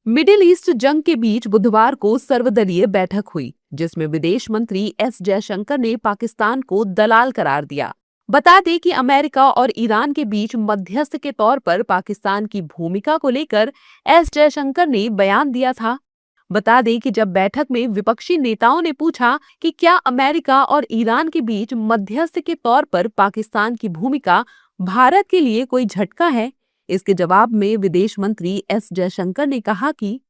Middle east जंग के बीच बुधवार को सर्वदलीय बैठक हुई, जिसमें विदेश मंत्री एस जयशंकर ने पाकिस्तान को दलाल करार दिया। बता दें कि अमेरिका और ईरान के बीच मध्यस्थ के तौर पर पाकिस्तान की भूमिका को लेकर एस जयशंकर ने बयान दिया था। बता दें कि जब बैठक में विपक्षी नेताओं ने पूछा कि क्या अमेरिका और ईरान के बीच मध्यस्थ के तौर पर पाकिस्तान की भूमिका भारत के लिए कोई झटका है, इसके जवाब में विदेश मंत्री एस जयशंकर ने कहा कि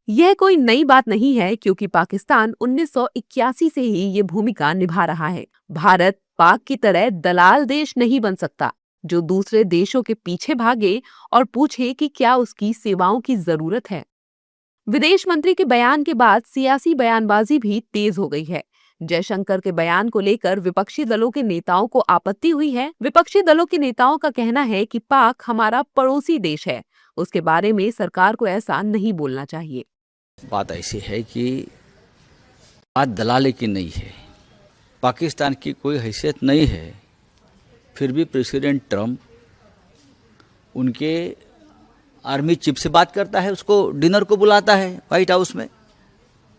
यह कोई नई बात नहीं है, क्योंकि पाकिस्तान 1981 से ही ये भूमिका निभा रहा है। भारत पाक की तरह दलाल देश नहीं बन सकता, जो दूसरे देशों के पीछे भागे और पूछे कि क्या उसकी सेवाओं की जरूरत है। विदेश मंत्री के बयान के बाद सियासी बयानबाजी भी तेज हो गई है। जयशंकर के बयान को लेकर विपक्षी दलों के नेताओं को आपत्ति हुई है। विपक्षी दलों के नेताओं का कहना है कि पाक हमारा पड़ोसी देश है, उसके बारे में सरकार को ऐसा नहीं बोलना चाहिए। बात ऐसी है कि बात दलाली की नहीं है, पाकिस्तान की कोई हैसियत नहीं है, फिर भी प्रेसिडेंट ट्रम्प उनके आर्मी चीफ से बात करता है, उसको डिनर को बुलाता है व्हाइट हाउस में,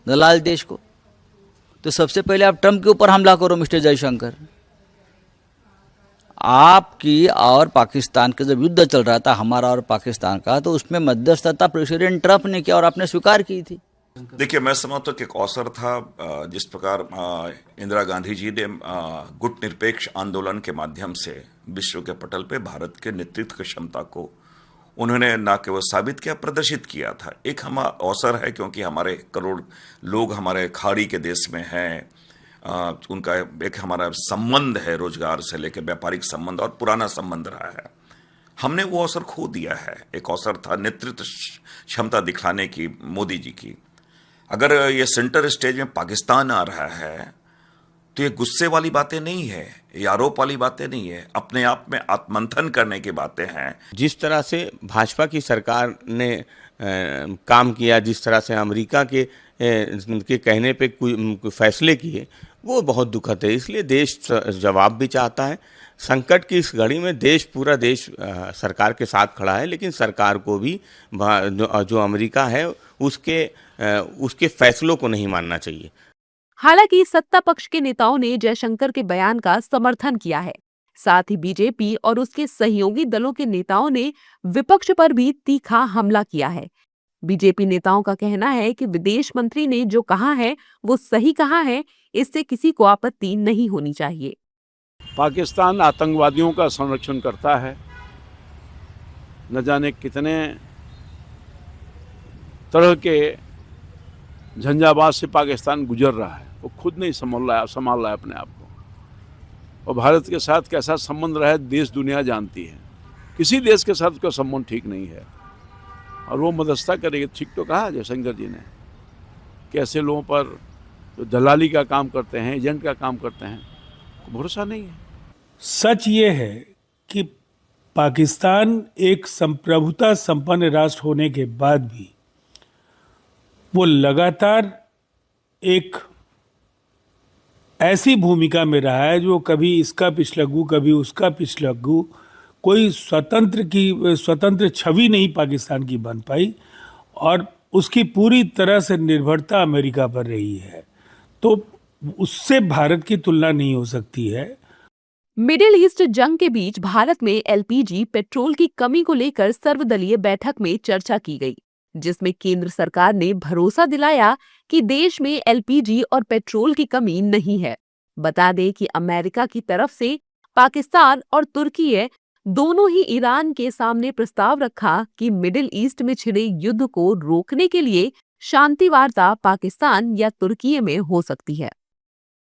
दलाल देश को। तो सबसे पहले आप ट्रम्प के ऊपर हमला करो मिस्टर जयशंकर। आपकी और पाकिस्तान का जब युद्ध चल रहा था, हमारा और पाकिस्तान का, तो उसमें मध्यस्थता प्रेसिडेंट ट्रम्प ने किया और आपने स्वीकार की थी। देखिए, मैं समझता हूँ कि एक अवसर था, जिस प्रकार इंदिरा गांधी जी ने गुट निरपेक्ष आंदोलन के माध्यम से विश्व के पटल पे भारत के नेतृत्व की क्षमता को उन्होंने न केवल साबित किया, प्रदर्शित किया था। एक हम अवसर है, क्योंकि हमारे करोड़ लोग हमारे खाड़ी के देश में हैं, उनका एक हमारा संबंध है, रोजगार से लेकर व्यापारिक संबंध और पुराना संबंध रहा है। हमने वो अवसर खो दिया है। एक अवसर था नेतृत्व क्षमता दिखलाने की मोदी जी की। अगर ये सेंटर स्टेज में पाकिस्तान आ रहा है तो ये गुस्से वाली बातें नहीं है, ये आरोप वाली बातें नहीं है, अपने आप में आत्मंथन करने की बातें हैं। जिस तरह से भाजपा की सरकार ने काम किया, जिस तरह से अमेरिका के कहने पे कोई फैसले किए, वो बहुत दुखद है। इसलिए देश जवाब भी चाहता है। संकट की इस घड़ी में पूरा देश सरकार के साथ खड़ा है, लेकिन सरकार को भी जो अमेरिका है उसके फैसलों को नहीं मानना चाहिए। हालांकि सत्ता पक्ष के नेताओं ने जयशंकर के बयान का समर्थन किया है। साथ ही बीजेपी और उसके सहयोगी दलों के नेताओं ने विपक्ष पर भी तीखा हमला किया है। बीजेपी नेताओं का कहना है कि विदेश मंत्री ने जो कहा है वो सही कहा है, इससे किसी को आपत्ति नहीं होनी चाहिए। पाकिस्तान आतंकवादियों का संरक्षण करता है। न जाने कितने तरह के झंझावात से पाकिस्तान गुजर रहा है, वो खुद नहीं संभाल रहा है अपने आप को। और भारत के साथ कैसा संबंध रहा है, देश दुनिया जानती है। किसी देश के साथ उसका संबंध ठीक नहीं है, और वो मध्यस्थता करेगी। ठीक तो कहा जयशंकर जी ने कि ऐसे लोगों पर जो दलाली का काम करते हैं, एजेंट का काम करते हैं, भरोसा नहीं है। सच ये है कि पाकिस्तान एक संप्रभुता संपन्न राष्ट्र होने के बाद भी वो लगातार एक ऐसी भूमिका में रहा है जो कभी इसका पिछलग्गू, कभी उसका पिछलग्गू, कोई स्वतंत्र छवि नहीं पाकिस्तान की बन पाई, और उसकी पूरी तरह से निर्भरता अमेरिका पर रही है। तो उससे भारत की तुलना नहीं हो सकती है। मिडिल ईस्ट जंग के बीच भारत में एलपीजी पेट्रोल की कमी को लेकर सर्वदलीय बैठक में चर्चा की गई, जिसमें केंद्र सरकार ने भरोसा दिलाया कि देश में एलपीजी और पेट्रोल की कमी नहीं है। बता दें कि अमेरिका की तरफ से पाकिस्तान और तुर्की दोनों ही ईरान के सामने प्रस्ताव रखा कि मिडिल ईस्ट में छिड़े युद्ध को रोकने के लिए शांति वार्ता पाकिस्तान या तुर्की में हो सकती है।